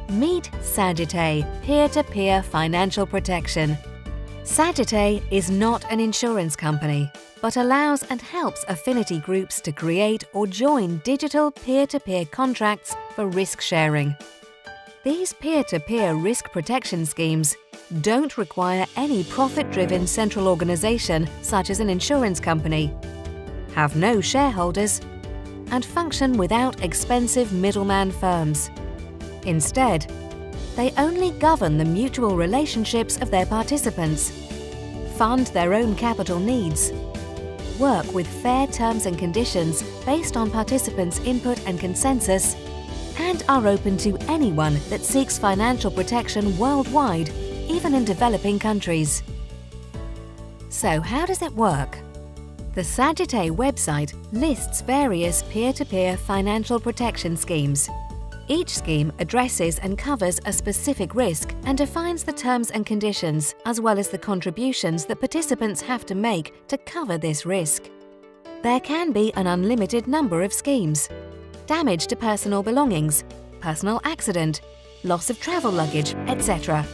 Meet Sagittae Peer-to-Peer Financial Protection. Sagittae is not an insurance company, but allows and helps affinity groups to create or join digital peer-to-peer contracts for risk sharing. These peer-to-peer risk protection schemes don't require any profit-driven central organization such as an insurance company, have no shareholders, and function without expensive middleman firms. Instead, they only govern the mutual relationships of their participants, fund their own capital needs, work with fair terms and conditions based on participants' input and consensus, and are open to anyone that seeks financial protection worldwide, even in developing countries. So how does it work? The Sagittae website lists various peer-to-peer financial protection schemes. Each scheme addresses and covers a specific risk and defines the terms and conditions, as well as the contributions that participants have to make to cover this risk. There can be an unlimited number of schemes: damage to personal belongings, personal accident, loss of travel luggage, etc.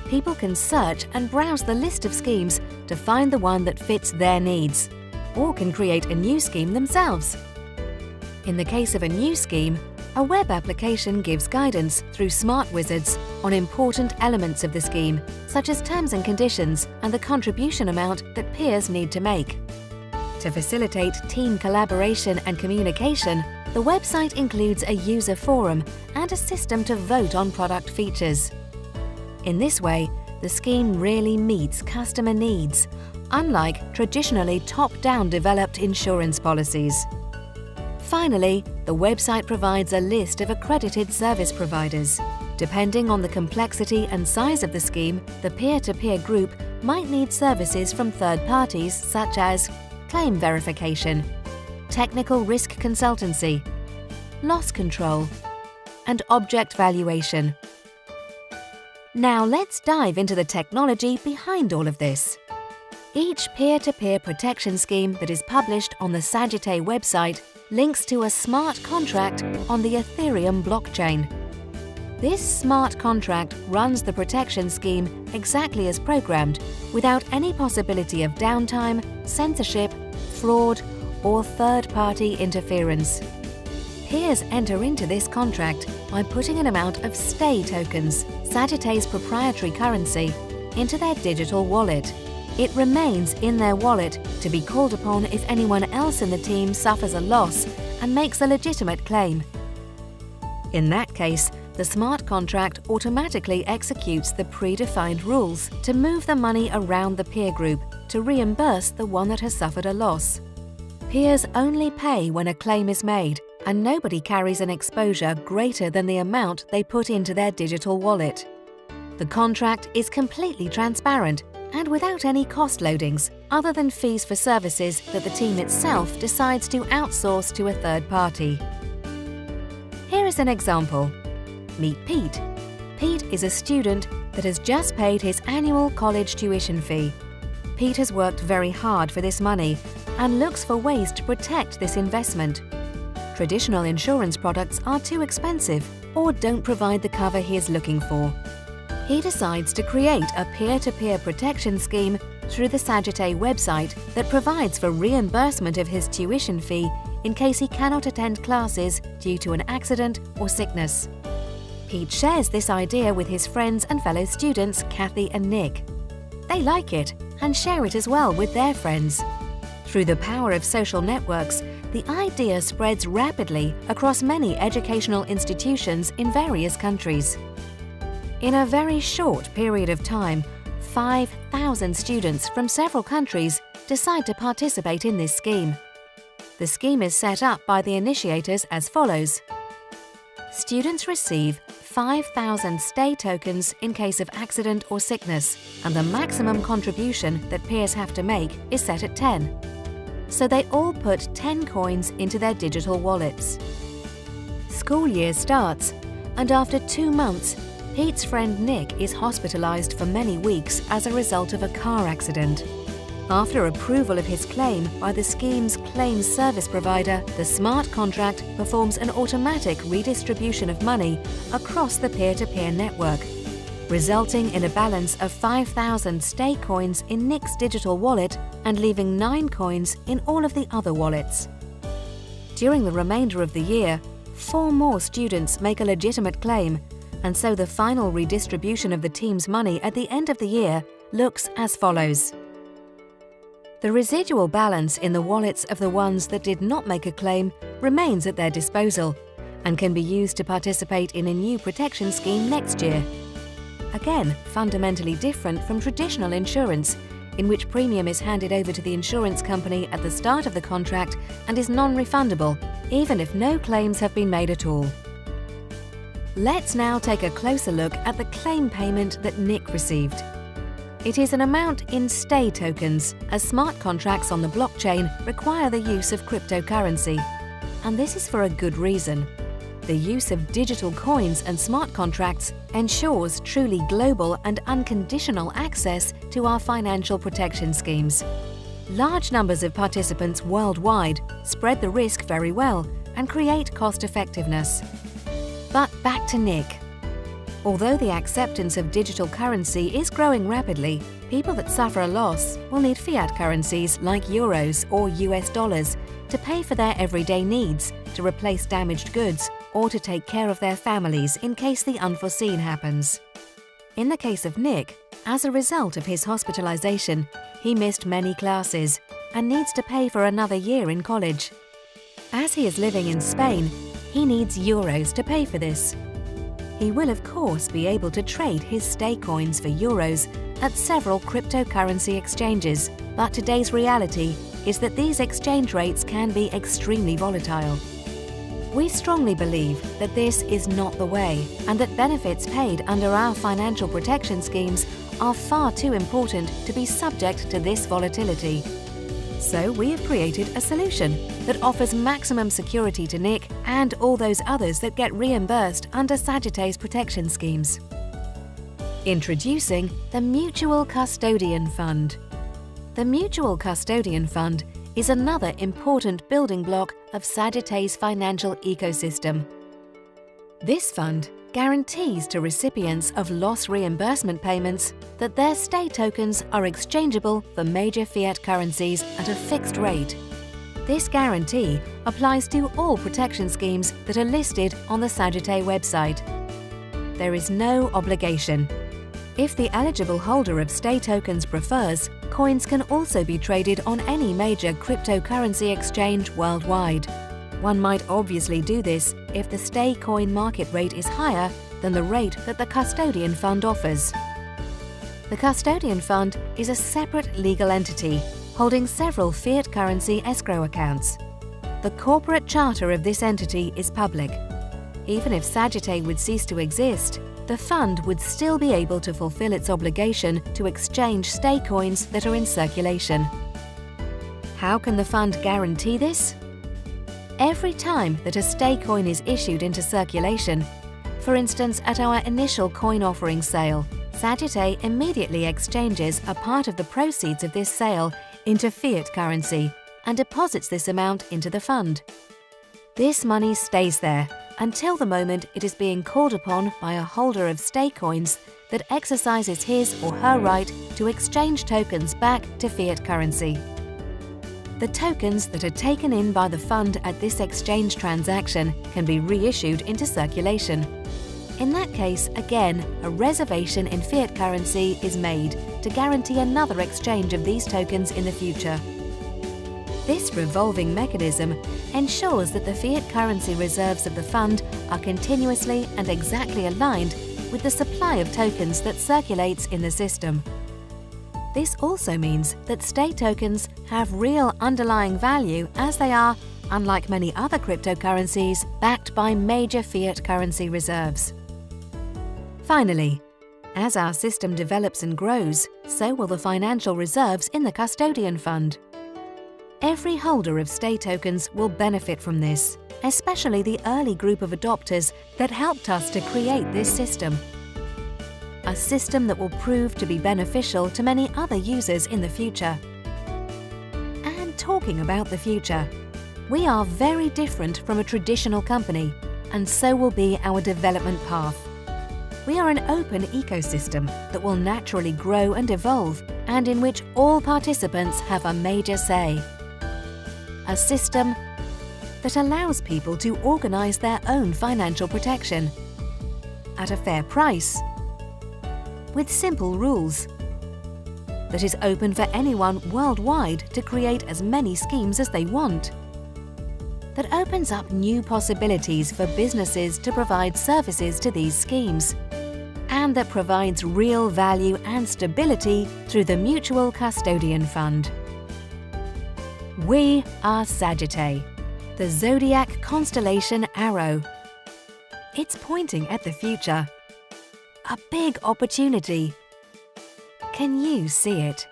People can search and browse the list of schemes to find the one that fits their needs, or can create a new scheme themselves. In the case of a new scheme, a web application gives guidance through smart wizards on important elements of the scheme, such as terms and conditions and the contribution amount that peers need to make. To facilitate team collaboration and communication, the website includes a user forum and a system to vote on product features. In this way, the scheme really meets customer needs, unlike traditionally top-down developed insurance policies. Finally, the website provides a list of accredited service providers. Depending on the complexity and size of the scheme, the peer-to-peer group might need services from third parties such as claim verification, technical risk consultancy, loss control, and object valuation. Now let's dive into the technology behind all of this. Each peer-to-peer protection scheme that is published on the Sagittae website links to a smart contract on the Ethereum blockchain. This smart contract runs the protection scheme exactly as programmed, without any possibility of downtime, censorship, fraud, or third-party interference. Peers enter into this contract by putting an amount of Stay tokens, Sagittae's proprietary currency, into their digital wallet. It remains in their wallet to be called upon if anyone else in the team suffers a loss and makes a legitimate claim. In that case, the smart contract automatically executes the predefined rules to move the money around the peer group to reimburse the one that has suffered a loss. Peers only pay when a claim is made, and nobody carries an exposure greater than the amount they put into their digital wallet. The contract is completely transparent and without any cost loadings other than fees for services that the team itself decides to outsource to a third party. Here is an example. Meet Pete. Pete is a student that has just paid his annual college tuition fee. Pete has worked very hard for this money and looks for ways to protect this investment. Traditional insurance products are too expensive or don't provide the cover he is looking for. He decides to create a peer-to-peer protection scheme through the Sagittae website that provides for reimbursement of his tuition fee in case he cannot attend classes due to an accident or sickness. Pete shares this idea with his friends and fellow students, Kathy and Nick. They like it and share it as well with their friends. Through the power of social networks, the idea spreads rapidly across many educational institutions in various countries. In a very short period of time, 5,000 students from several countries decide to participate in this scheme. The scheme is set up by the initiators as follows. Students receive 5,000 Stay tokens in case of accident or sickness, and the maximum contribution that peers have to make is set at 10. So they all put 10 coins into their digital wallets. School year starts, and after 2 months, Pete's friend Nick is hospitalized for many weeks as a result of a car accident. After approval of his claim by the scheme's claims service provider, the smart contract performs an automatic redistribution of money across the peer-to-peer network, resulting in a balance of 5,000 stay coins in Nick's digital wallet and leaving 9 coins in all of the other wallets. During the remainder of the year, 4 more students make a legitimate claim, and so the final redistribution of the team's money at the end of the year looks as follows. The residual balance in the wallets of the ones that did not make a claim remains at their disposal and can be used to participate in a new protection scheme next year. Again, fundamentally different from traditional insurance, in which premium is handed over to the insurance company at the start of the contract and is non-refundable, even if no claims have been made at all. Let's now take a closer look at the claim payment that Nick received. It is an amount in stay tokens, as smart contracts on the blockchain require the use of cryptocurrency. And this is for a good reason. The use of digital coins and smart contracts ensures truly global and unconditional access to our financial protection schemes. Large numbers of participants worldwide spread the risk very well and create cost-effectiveness. But back to Nick. Although the acceptance of digital currency is growing rapidly, people that suffer a loss will need fiat currencies like euros or US dollars to pay for their everyday needs, to replace damaged goods, or to take care of their families in case the unforeseen happens. In the case of Nick, as a result of his hospitalization, he missed many classes and needs to pay for another year in college. As he is living in Spain, he needs euros to pay for this. He will of course be able to trade his stay coins for euros at several cryptocurrency exchanges, but today's reality is that these exchange rates can be extremely volatile. We strongly believe that this is not the way, and that benefits paid under our financial protection schemes are far too important to be subject to this volatility. So we have created a solution that offers maximum security to Nick and all those others that get reimbursed under Sagittae's protection schemes. Introducing the Mutual Custodian Fund. The Mutual Custodian Fund is another important building block of Sagittae's financial ecosystem. This fund guarantees to recipients of loss reimbursement payments that their stay tokens are exchangeable for major fiat currencies at a fixed rate. This guarantee applies to all protection schemes that are listed on the Sagittae website. There is no obligation. If the eligible holder of stay tokens prefers, coins can also be traded on any major cryptocurrency exchange worldwide. One might obviously do this if the stay coin market rate is higher than the rate that the custodian fund offers. The custodian fund is a separate legal entity holding several fiat currency escrow accounts. The corporate charter of this entity is public. Even if Sagittae would cease to exist, the fund would still be able to fulfill its obligation to exchange stay coins that are in circulation. How can the fund guarantee this? Every time that a stay coin is issued into circulation, for instance at our initial coin offering sale, Sagittae immediately exchanges a part of the proceeds of this sale into fiat currency and deposits this amount into the fund. This money stays there until the moment it is being called upon by a holder of stay coins that exercises his or her right to exchange tokens back to fiat currency. The tokens that are taken in by the fund at this exchange transaction can be reissued into circulation. In that case, again, a reservation in fiat currency is made to guarantee another exchange of these tokens in the future. This revolving mechanism ensures that the fiat currency reserves of the fund are continuously and exactly aligned with the supply of tokens that circulates in the system. This also means that stay tokens have real underlying value as they are, unlike many other cryptocurrencies, backed by major fiat currency reserves. Finally, as our system develops and grows, so will the financial reserves in the custodian fund. Every holder of stay tokens will benefit from this, especially the early group of adopters that helped us to create this system. A system that will prove to be beneficial to many other users in the future. talking about the future. We are very different from a traditional company, and so will be our development path. We are an open ecosystem that will naturally grow and evolve, and in which all participants have a major say. A system that allows people to organize their own financial protection at a fair price, with simple rules, that is open for anyone worldwide to create as many schemes as they want, that opens up new possibilities for businesses to provide services to these schemes, and that provides real value and stability through the Mutual Custodian Fund. We are Sagittae, the zodiac constellation arrow. It's pointing at the future. A big opportunity. Can you see it?